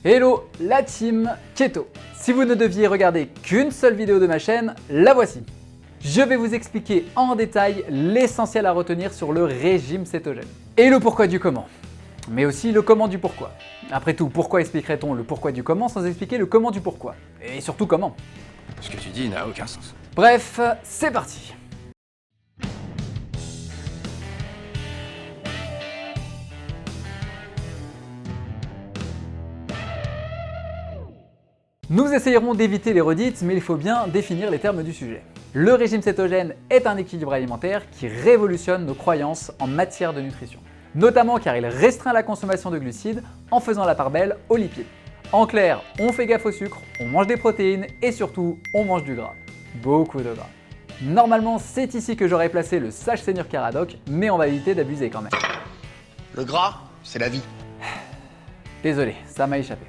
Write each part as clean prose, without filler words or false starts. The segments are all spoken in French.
Hello la team Keto. Si vous ne deviez regarder qu'une seule vidéo de ma chaîne, la voici. Je vais vous expliquer en détail l'essentiel à retenir sur le régime cétogène. Et le pourquoi du comment. Mais aussi le comment du pourquoi. Après tout, pourquoi expliquerait-on le pourquoi du comment sans expliquer le comment du pourquoi? Et surtout comment? Ce que tu dis n'a aucun sens. Bref, c'est parti. Nous essayerons d'éviter les redites, mais il faut bien définir les termes du sujet. Le régime cétogène est un équilibre alimentaire qui révolutionne nos croyances en matière de nutrition. Notamment car il restreint la consommation de glucides en faisant la part belle aux lipides. En clair, on fait gaffe au sucre, on mange des protéines et surtout, on mange du gras. Beaucoup de gras. Normalement, c'est ici que j'aurais placé le sage seigneur Caradoc, mais on va éviter d'abuser quand même. Le gras, c'est la vie. Désolé, ça m'a échappé.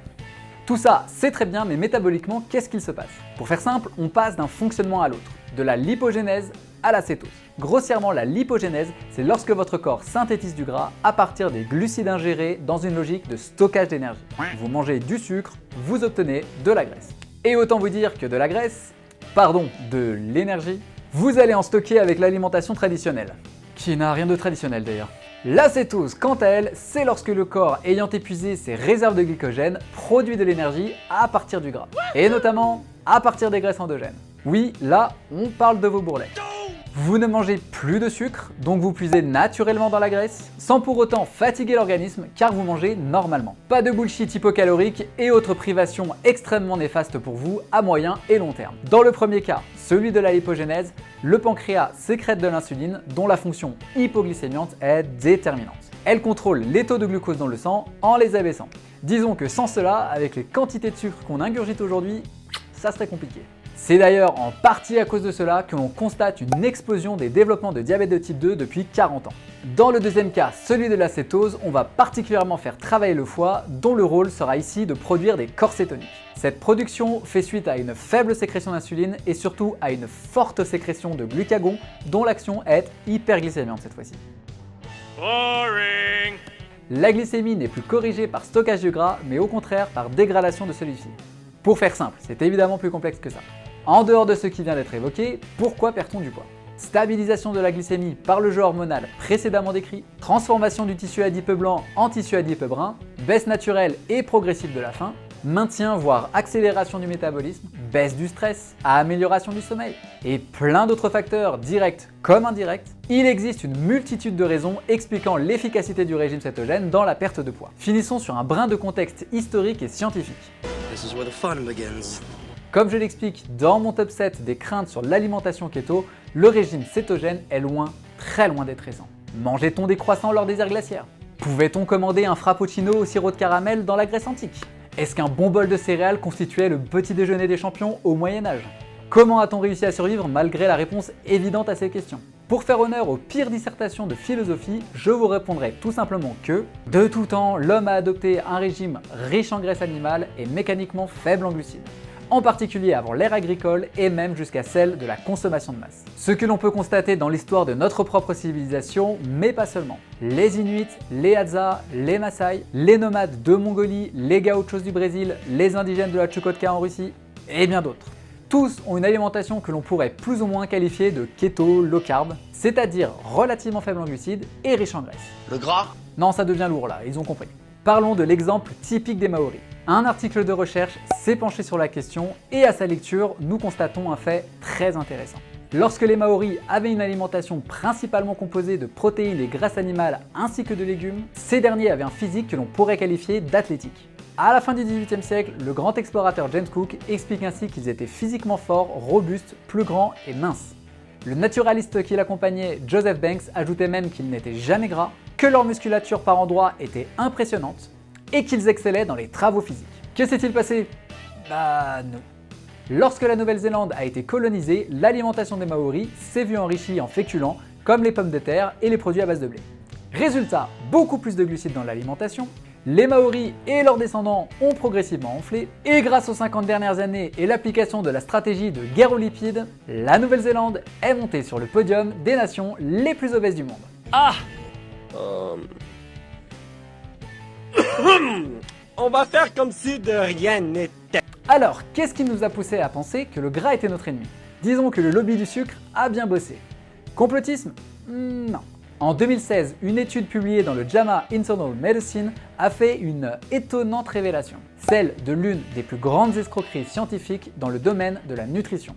Tout ça, c'est très bien, mais métaboliquement, qu'est-ce qu'il se passe? Pour faire simple, on passe d'un fonctionnement à l'autre, de la lipogénèse à la cétose. Grossièrement, la lipogénèse, c'est lorsque votre corps synthétise du gras à partir des glucides ingérés dans une logique de stockage d'énergie. Vous mangez du sucre, vous obtenez de la graisse. Et autant vous dire que de la graisse, pardon, de l'énergie, vous allez en stocker avec l'alimentation traditionnelle. Qui n'a rien de traditionnel d'ailleurs. La cétose, quant à elle, c'est lorsque le corps, ayant épuisé ses réserves de glycogène, produit de l'énergie à partir du gras. Et notamment à partir des graisses endogènes. Oui, là, on parle de vos bourrelets. Vous ne mangez plus de sucre, donc vous puisez naturellement dans la graisse, sans pour autant fatiguer l'organisme car vous mangez normalement. Pas de bullshit hypocalorique et autres privations extrêmement néfastes pour vous à moyen et long terme. Dans le premier cas, celui de la lipogénèse, le pancréas sécrète de l'insuline dont la fonction hypoglycémiante est déterminante. Elle contrôle les taux de glucose dans le sang en les abaissant. Disons que sans cela, avec les quantités de sucre qu'on ingurgite aujourd'hui, ça serait compliqué. C'est d'ailleurs en partie à cause de cela que l'on constate une explosion des développements de diabète de type 2 depuis 40 ans. Dans le deuxième cas, celui de la cétose, on va particulièrement faire travailler le foie, dont le rôle sera ici de produire des corps cétoniques. Cette production fait suite à une faible sécrétion d'insuline et surtout à une forte sécrétion de glucagon, dont l'action est hyperglycémiante cette fois-ci. Boring. La glycémie n'est plus corrigée par stockage de gras, mais au contraire par dégradation de celui-ci. Pour faire simple, c'est évidemment plus complexe que ça. En dehors de ce qui vient d'être évoqué, pourquoi perd-on du poids? Stabilisation de la glycémie par le jeu hormonal précédemment décrit, transformation du tissu adipeux blanc en tissu adipeux brun, baisse naturelle et progressive de la faim, maintien voire accélération du métabolisme, baisse du stress, amélioration du sommeil, et plein d'autres facteurs directs comme indirects, il existe une multitude de raisons expliquant l'efficacité du régime cétogène dans la perte de poids. Finissons sur un brin de contexte historique et scientifique. This is where the fun begins. Comme je l'explique dans mon top 7 des craintes sur l'alimentation keto, le régime cétogène est loin, très loin d'être récent. Mangeait-on des croissants lors des ères glaciaires? Pouvait-on commander un frappuccino au sirop de caramel dans la Grèce antique? Est-ce qu'un bon bol de céréales constituait le petit déjeuner des champions au Moyen-Âge? Comment a-t-on réussi à survivre malgré la réponse évidente à ces questions? Pour faire honneur aux pires dissertations de philosophie, je vous répondrai tout simplement que, de tout temps, l'homme a adopté un régime riche en graisse animale et mécaniquement faible en glucides. En particulier avant l'ère agricole et même jusqu'à celle de la consommation de masse. Ce que l'on peut constater dans l'histoire de notre propre civilisation, mais pas seulement. Les Inuits, les Hadza, les Maasai, les nomades de Mongolie, les Gauchos du Brésil, les indigènes de la Tchoukotka en Russie, et bien d'autres. Tous ont une alimentation que l'on pourrait plus ou moins qualifier de keto, low carb, c'est-à-dire relativement faible en glucides et riche en graisse. Le gras, Non, ça devient lourd là, ils ont compris. Parlons de l'exemple typique des Maoris. Un article de recherche s'est penché sur la question et à sa lecture, nous constatons un fait très intéressant. Lorsque les Maoris avaient une alimentation principalement composée de protéines et graisses animales ainsi que de légumes, ces derniers avaient un physique que l'on pourrait qualifier d'athlétique. À la fin du XVIIIe siècle, le grand explorateur James Cook explique ainsi qu'ils étaient physiquement forts, robustes, plus grands et minces. Le naturaliste qui l'accompagnait, Joseph Banks, ajoutait même qu'ils n'étaient jamais gras, que leur musculature par endroits était impressionnante et qu'ils excellaient dans les travaux physiques. Que s'est-il passé? Bah non. Lorsque la Nouvelle-Zélande a été colonisée, l'alimentation des Maoris s'est vue enrichie en féculents comme les pommes de terre et les produits à base de blé. Résultat, beaucoup plus de glucides dans l'alimentation, les Maoris et leurs descendants ont progressivement enflé, et grâce aux 50 dernières années et l'application de la stratégie de guerre aux lipides, la Nouvelle-Zélande est montée sur le podium des nations les plus obèses du monde. Ah. On va faire comme si de rien n'était. Alors, qu'est-ce qui nous a poussé à penser que le gras était notre ennemi? Disons que le lobby du sucre a bien bossé. Complotisme? Non. En 2016, une étude publiée dans le JAMA Internal Medicine a fait une étonnante révélation, celle de l'une des plus grandes escroqueries scientifiques dans le domaine de la nutrition.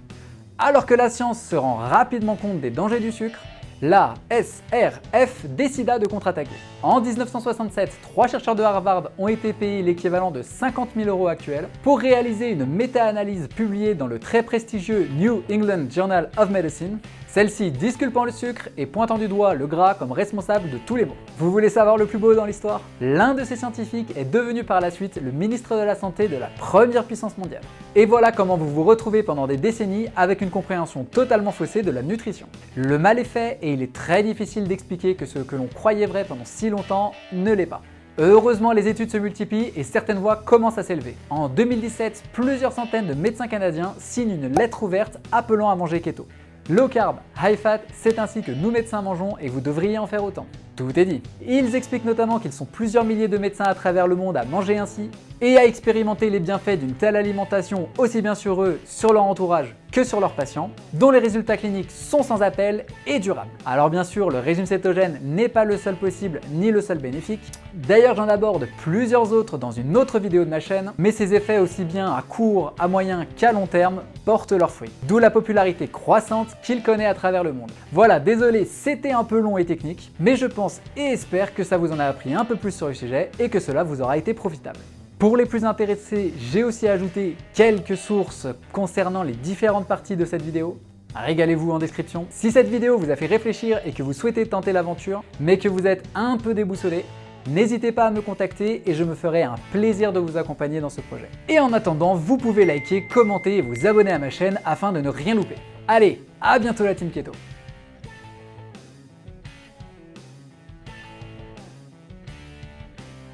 Alors que la science se rend rapidement compte des dangers du sucre, la SRF décida de contre-attaquer. En 1967, 3 chercheurs de Harvard ont été payés l'équivalent de 50 000 € actuels pour réaliser une méta-analyse publiée dans le très prestigieux New England Journal of Medicine, celle-ci disculpant le sucre et pointant du doigt le gras comme responsable de tous les maux. Vous voulez savoir le plus beau dans l'histoire? L'un de ces scientifiques est devenu par la suite le ministre de la Santé de la première puissance mondiale. Et voilà comment vous vous retrouvez pendant des décennies avec une compréhension totalement faussée de la nutrition. Le mal est fait et il est très difficile d'expliquer que ce que l'on croyait vrai pendant si longtemps ne l'est pas. Heureusement, les études se multiplient et certaines voix commencent à s'élever. En 2017, plusieurs centaines de médecins canadiens signent une lettre ouverte appelant à manger keto. Low carb, high fat, c'est ainsi que nous médecins mangeons et vous devriez en faire autant. Tout est dit. Ils expliquent notamment qu'ils sont plusieurs milliers de médecins à travers le monde à manger ainsi et à expérimenter les bienfaits d'une telle alimentation aussi bien sur eux, sur leur entourage que sur leurs patients, dont les résultats cliniques sont sans appel et durables. Alors bien sûr, le régime cétogène n'est pas le seul possible ni le seul bénéfique. D'ailleurs, j'en aborde plusieurs autres dans une autre vidéo de ma chaîne, mais ces effets aussi bien à court, à moyen qu'à long terme portent leurs fruits. D'où la popularité croissante qu'il connaît à travers le monde. Voilà, désolé, c'était un peu long et technique, mais je pense et espère que ça vous en a appris un peu plus sur le sujet et que cela vous aura été profitable. Pour les plus intéressés, j'ai aussi ajouté quelques sources concernant les différentes parties de cette vidéo. Régalez-vous en description. Si cette vidéo vous a fait réfléchir et que vous souhaitez tenter l'aventure, mais que vous êtes un peu déboussolé, n'hésitez pas à me contacter et je me ferai un plaisir de vous accompagner dans ce projet. Et en attendant, vous pouvez liker, commenter et vous abonner à ma chaîne afin de ne rien louper. Allez, à bientôt la Team Keto!